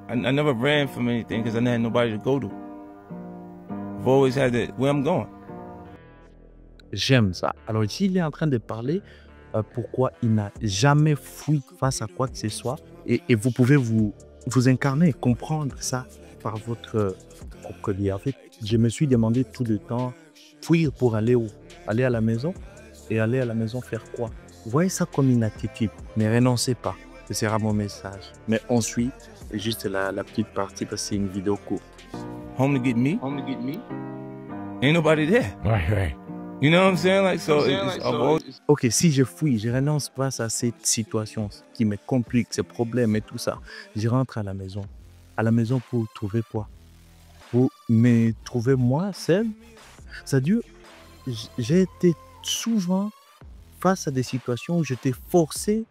I never ran from anything because I didn't have nobody to go to. I've always had where I'm going. J'aime ça. Alors ici, il est en train de parler pourquoi il n'a jamais fui face à quoi que ce soit. Et vous pouvez vous incarner, comprendre ça par votre propre vie. En fait, je me suis demandé tout le temps, fuir pour aller où? Aller à la maison? Et aller à la maison faire quoi? Voyez ça comme une attitude. Ne renoncez pas. Ce sera mon message. Mais ensuite, juste la petite partie parce que c'est une vidéo courte. Home to get me? Ain't nobody there. Right. You know what I'm saying? Like, so it's always... Ok, si je fuis, je renonce face à cette situation qui me complique, ces problèmes et tout ça. Je rentre à la maison. À la maison pour trouver quoi? Pour me trouver moi seul. C'est-à-dire, j'ai été souvent face à des situations où j'étais forcé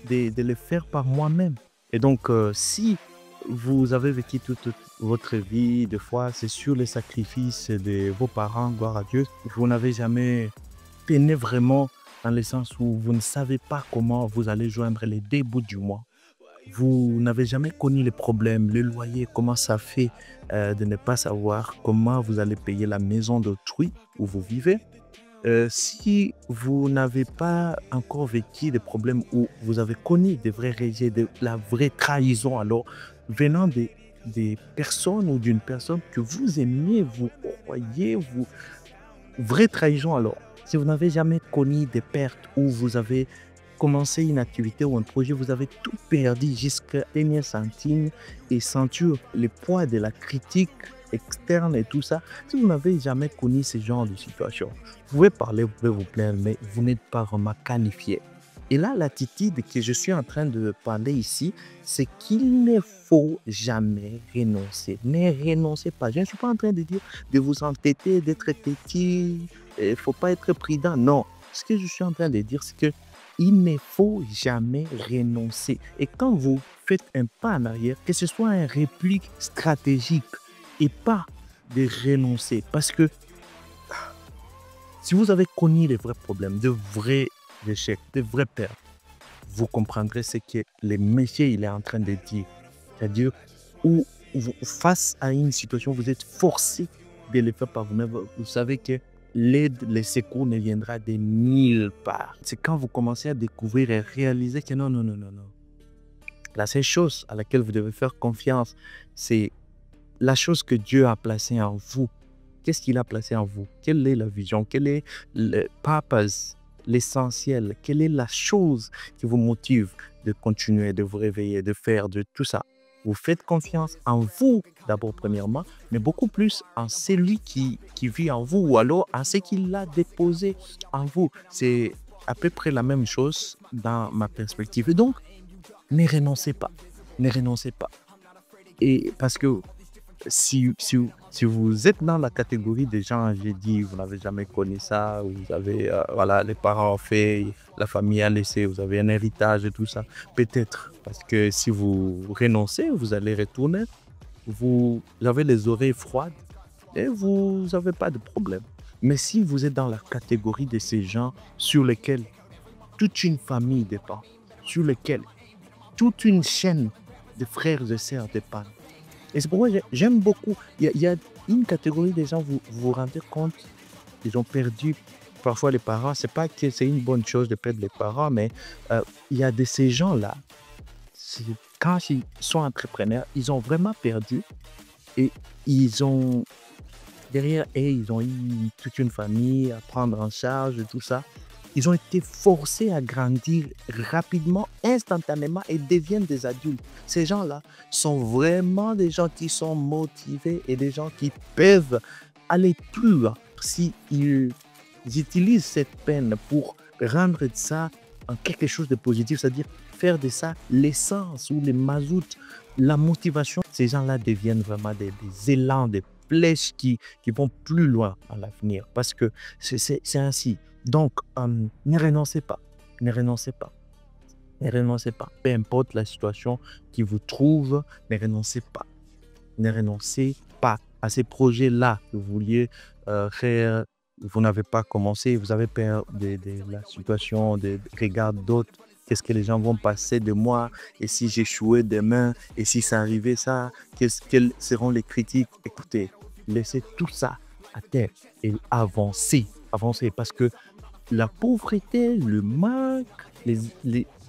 de le faire par moi-même. Et donc, si vous avez vécu toute votre vie, des fois, c'est sur les sacrifices de vos parents, gloire à Dieu, vous n'avez jamais peiné vraiment dans le sens où vous ne savez pas comment vous allez joindre les deux bouts du mois. Vous n'avez jamais connu les problèmes, le loyer, comment ça fait de ne pas savoir comment vous allez payer la maison d'autrui où vous vivez. Si vous n'avez pas encore vécu des problèmes où vous avez connu des vrais rejets, de la vraie trahison, alors venant des personnes ou d'une personne que vous aimiez, vous croyez, vraie trahison alors. Si vous n'avez jamais connu des pertes où vous avez commencé une activité ou un projet, vous avez tout perdu jusqu'à dernier centime et sentir le poids de la critique externe et tout ça. Si vous n'avez jamais connu ce genre de situation, vous pouvez parler, vous pouvez vous plaindre, mais vous n'êtes pas vraiment qualifié. Et là, l'attitude que je suis en train de parler ici, c'est qu'il ne faut jamais renoncer. Ne renoncez pas. Je ne suis pas en train de dire de vous entêter, d'être têtu, il ne faut pas être prudent. Non. Ce que je suis en train de dire, c'est que il ne faut jamais renoncer. Et quand vous faites un pas en arrière, que ce soit une réplique stratégique et pas de renoncer. Parce que si vous avez connu les vrais problèmes, de vrais échecs, de vraies pertes, vous comprendrez ce que le monsieur il est en train de dire. C'est-à-dire, où face à une situation, vous êtes forcé de le faire par vous-même. Vous savez que l'aide, le secours ne viendra de nulle part. C'est quand vous commencez à découvrir et réaliser que non. La seule chose à laquelle vous devez faire confiance, c'est la chose que Dieu a placée en vous. Qu'est-ce qu'il a placé en vous? Quelle est la vision? Quel est le purpose, l'essentiel? Quelle est la chose qui vous motive de continuer, de vous réveiller, de faire de tout ça? Vous faites confiance en vous, d'abord, premièrement, mais beaucoup plus en celui qui vit en vous, ou alors en ce qu'il a déposé en vous. C'est à peu près la même chose dans ma perspective. Et donc, ne renoncez pas. Ne renoncez pas. Et parce que si vous êtes dans la catégorie des gens, j'ai dit, vous n'avez jamais connu ça, vous avez, voilà, les parents ont fait, la famille a laissé, vous avez un héritage et tout ça, peut-être, parce que si vous renoncez, vous allez retourner, vous avez les oreilles froides et vous n'avez pas de problème. Mais si vous êtes dans la catégorie de ces gens sur lesquels toute une famille dépend, sur lesquels toute une chaîne de frères et sœurs dépend, et c'est pourquoi j'aime beaucoup. Il y a une catégorie des gens, vous vous rendez compte, ils ont perdu parfois les parents. C'est pas que c'est une bonne chose de perdre les parents, mais il y a de ces gens-là, quand ils sont entrepreneurs, ils ont vraiment perdu et ils ont, derrière eux, ils ont eu toute une famille à prendre en charge et tout ça. Ils ont été forcés à grandir rapidement, instantanément et deviennent des adultes. Ces gens-là sont vraiment des gens qui sont motivés et des gens qui peuvent aller plus loin s'ils utilisent cette peine pour rendre ça en quelque chose de positif, c'est-à-dire faire de ça l'essence ou le mazout, la motivation. Ces gens-là deviennent vraiment des élans, des flèches qui vont plus loin à l'avenir parce que c'est ainsi. Donc, ne renoncez pas, ne renoncez pas, ne renoncez pas. Peu importe la situation qui vous trouve, ne renoncez pas. Ne renoncez pas à ces projets-là que vous vouliez faire. Vous n'avez pas commencé, vous avez peur de la situation, de regard d'autres qu'est-ce que les gens vont penser de moi, et si j'échouais demain, et si ça arrivait ça, quelles seront les critiques. Écoutez, laissez tout ça à terre et avancez, avancez, parce que la pauvreté, le manque,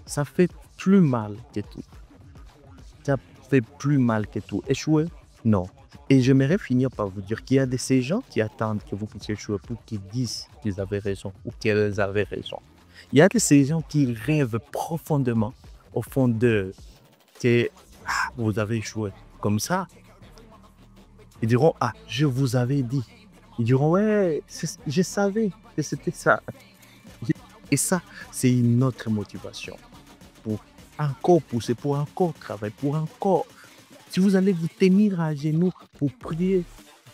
ça fait plus mal que tout. Ça fait plus mal que tout. Échouer, non. Et j'aimerais finir par vous dire qu'il y a ces gens qui attendent que vous puissiez échouer pour qu'ils disent qu'ils avaient raison ou qu'elles avaient raison. Il y a ces gens qui rêvent profondément au fond d'eux que vous avez échoué. Comme ça, ils diront, ah, je vous avais dit. Ils diront, ouais, je savais que c'était ça. Et ça, c'est une autre motivation pour encore pousser, pour encore travailler, pour encore. Si vous allez vous tenir à genoux pour prier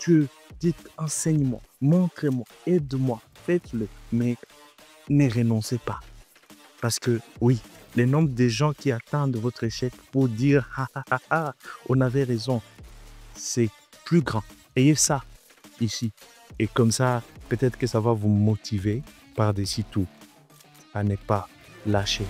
Dieu, dites enseigne-moi, montrez-moi, aide-moi, faites-le, mais ne renoncez pas. Parce que oui, le nombre de gens qui attendent votre échec pour dire on avait raison, c'est plus grand. Ayez ça ici. Et comme ça, peut-être que ça va vous motiver par-dessus tout à ne pas lâcher.